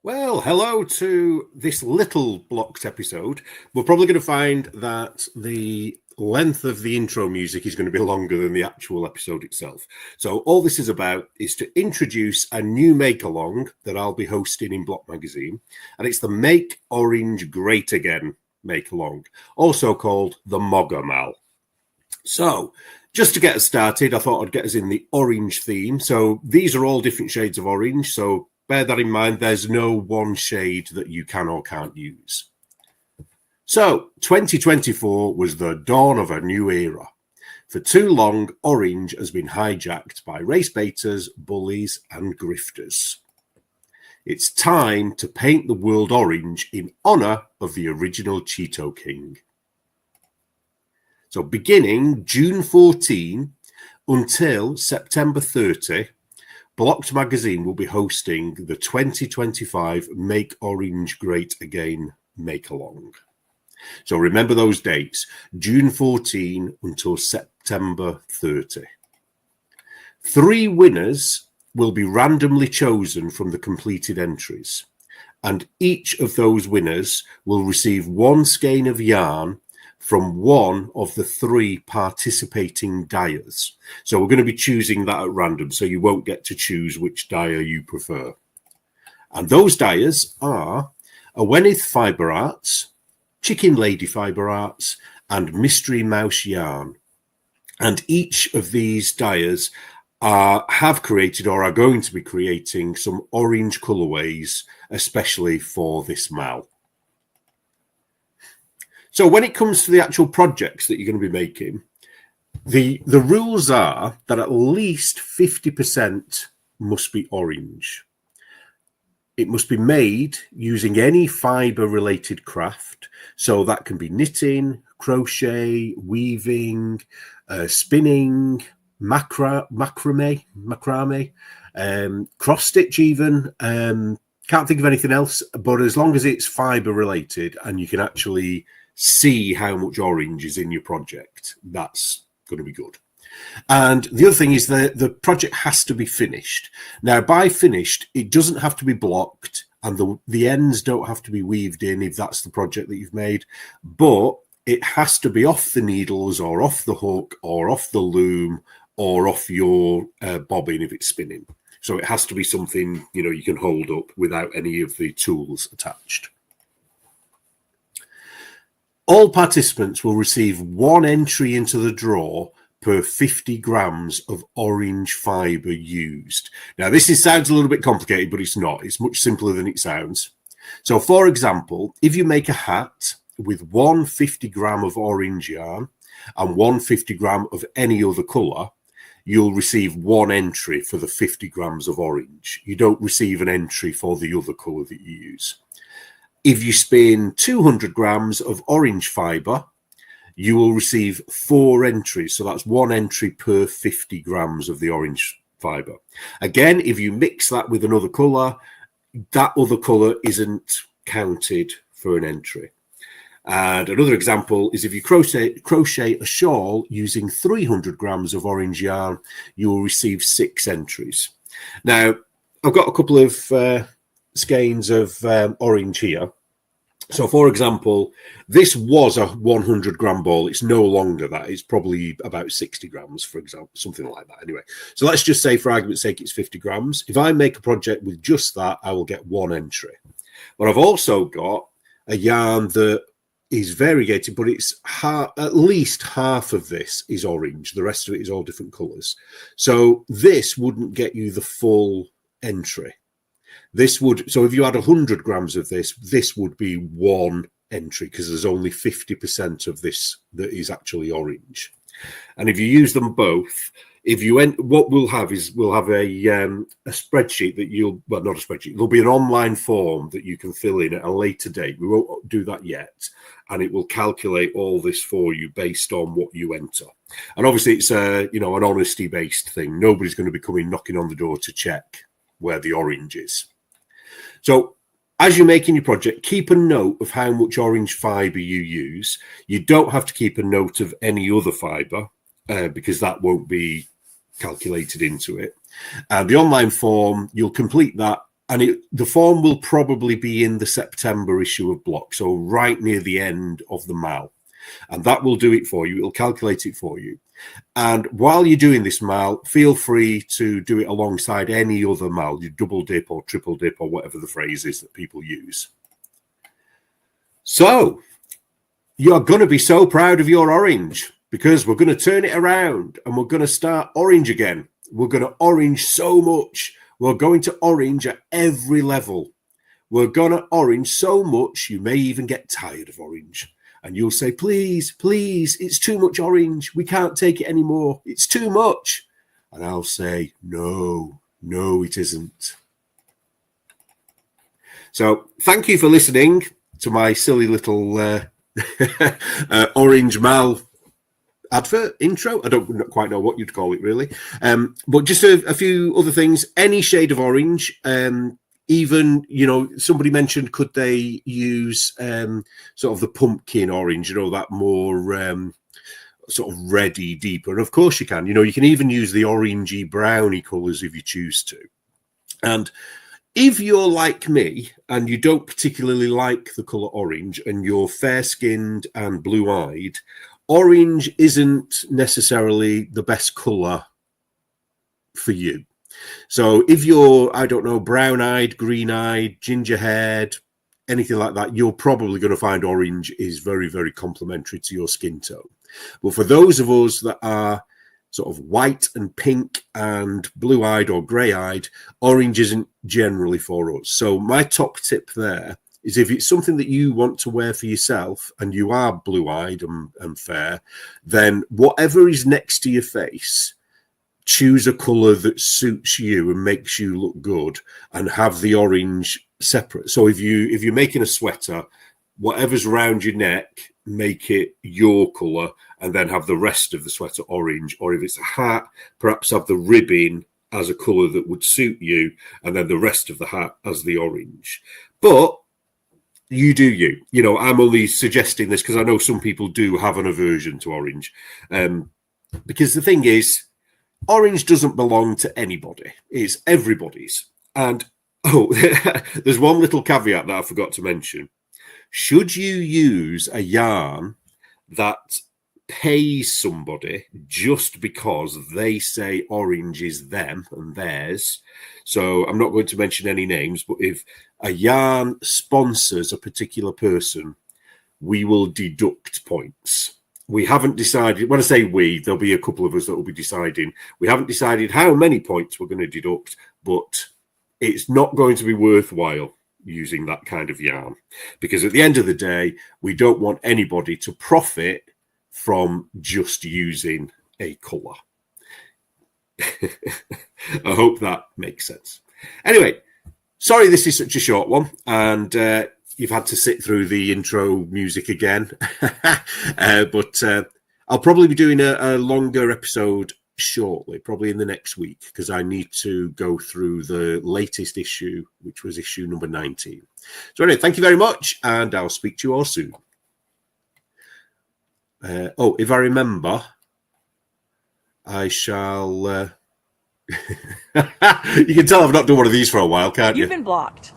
Well, hello to this little blocked episode. We're probably going to find that the length of the intro music is going to be longer than the actual episode itself. So all this is about is to introduce a new make-along that I'll be hosting in Block Magazine, and it's the Make Orange Great Again make-along, also called the MOGA Mal. So just to get us started, I thought I'd get us in the orange theme. So these are all different shades of orange, so bear that in mind. There's no one shade that you can or can't use. So 2024 was the dawn of a new era. For too long, orange has been hijacked by race baiters, bullies, and grifters. It's time to paint the world orange in honor of the original Cheeto King. So beginning June 14 until September 30, Blocked Magazine will be hosting the 2025 Make Orange Great Again make-along. So remember those dates, June 14 until September 30. 3 winners will be randomly chosen from the completed entries, and each of those winners will receive 1 skein of yarn from one of the 3 participating dyers. So we're going to be choosing that at random, so you won't get to choose which dyer you prefer. And those dyers are Awenith Fibre Arts, Chicken Lady Fibre Arts, and Mystery Mouse Yarn. And each of these dyers have created or are going to be creating some orange colourways, especially for this mal. So when it comes to the actual projects that you're going to be making, the rules are that at least 50% must be orange. It must be made using any fibre-related craft. So that can be knitting, crochet, weaving, spinning, macrame, cross-stitch even. Can't think of anything else, but as long as it's fibre-related and you can actually see how much orange is in your project, that's going to be good. And the other thing is that the project has to be finished. Now, by finished, it doesn't have to be blocked, and the ends don't have to be weaved in if that's the project that you've made, but it has to be off the needles or off the hook or off the loom or off your bobbin if it's spinning. So it has to be something, you can hold up without any of the tools attached. All participants will receive 1 entry into the draw per 50 grams of orange fibre used. Now, this sounds a little bit complicated, but it's not. It's much simpler than it sounds. So, for example, if you make a hat with 1 50-gram of orange yarn and 1 50-gram of any other colour, you'll receive 1 entry for the 50 grams of orange. You don't receive an entry for the other colour that you use. If you spin 200 grams of orange fibre, you will receive 4 entries. So that's 1 entry per 50 grams of the orange fibre. Again, if you mix that with another colour, that other colour isn't counted for an entry. And another example is if you crochet a shawl using 300 grams of orange yarn, you will receive 6 entries. Now, I've got a couple of skeins of orange here. So, for example, this was a 100-gram ball. It's no longer that. It's probably about 60 grams, for example, something like that. Anyway, so let's just say, for argument's sake, it's 50 grams. If I make a project with just that, I will get 1 entry. But I've also got a yarn that is variegated, but it's at least half of this is orange. The rest of it is all different colours. So this wouldn't get you the full entry. So if you had 100 grams of this would be 1 entry because there's only 50% of this that is actually orange. And if you use them both, what we'll have a spreadsheet that not a spreadsheet, there'll be an online form that you can fill in at a later date. We won't do that yet. And it will calculate all this for you based on what you enter. And obviously it's an honesty based thing. Nobody's going to be coming knocking on the door to check where the orange is. So as you're making your project, keep a note of how much orange fibre you use. You don't have to keep a note of any other fibre because that won't be calculated into it. And the online form, you'll complete that and the form will probably be in the September issue of Block, so right near the end of the MAL. And that will do it for you. It'll calculate it for you. And while you're doing this MAL, feel free to do it alongside any other MAL, you double dip or triple dip or whatever the phrase is that people use. So you're going to be so proud of your orange, because we're going to turn it around and we're going to start orange again. We're going to orange so much. We're going to orange at every level. We're going to orange so much you may even get tired of orange. And you'll say, please, please, it's too much orange. We can't take it anymore. It's too much. And I'll say, no, it isn't. So thank you for listening to my silly little orange MAL advert intro. I don't quite know what you'd call it, really. But just a few other things. Any shade of orange, even, somebody mentioned, could they use sort of the pumpkin orange, that more sort of reddy, deeper. And of course you can. You can even use the orangey, browny colours if you choose to. And if you're like me and you don't particularly like the colour orange and you're fair-skinned and blue-eyed, orange isn't necessarily the best colour for you. So if you're, I don't know, brown-eyed, green-eyed, ginger-haired, anything like that, you're probably going to find orange is very, very complementary to your skin tone. But for those of us that are sort of white and pink and blue-eyed or grey-eyed, orange isn't generally for us. So my top tip there is, if it's something that you want to wear for yourself and you are blue-eyed and fair, then whatever is next to your face, choose a colour that suits you and makes you look good, and have the orange separate. So if you're making a sweater, whatever's around your neck, make it your colour, and then have the rest of the sweater orange. Or if it's a hat, perhaps have the ribbing as a colour that would suit you, and then the rest of the hat as the orange. But you do you. I'm only suggesting this because I know some people do have an aversion to orange. Because the thing is, orange doesn't belong to anybody. It's everybody's. And, there's one little caveat that I forgot to mention. Should you use a yarn that pays somebody just because they say orange is them and theirs, so I'm not going to mention any names, but if a yarn sponsors a particular person, we will deduct points. We haven't decided, when I say we, there'll be a couple of us that will be deciding. We haven't decided how many points we're going to deduct, but it's not going to be worthwhile using that kind of yarn, because at the end of the day, we don't want anybody to profit from just using a colour. I hope that makes sense. Anyway, sorry this is such a short one, and you've had to sit through the intro music again. But I'll probably be doing a longer episode shortly, probably in the next week, because I need to go through the latest issue, which was issue number 19. So anyway, thank you very much, and I'll speak to you all soon. If I remember, I shall... You can tell I've not done one of these for a while, can't you? You've been blocked.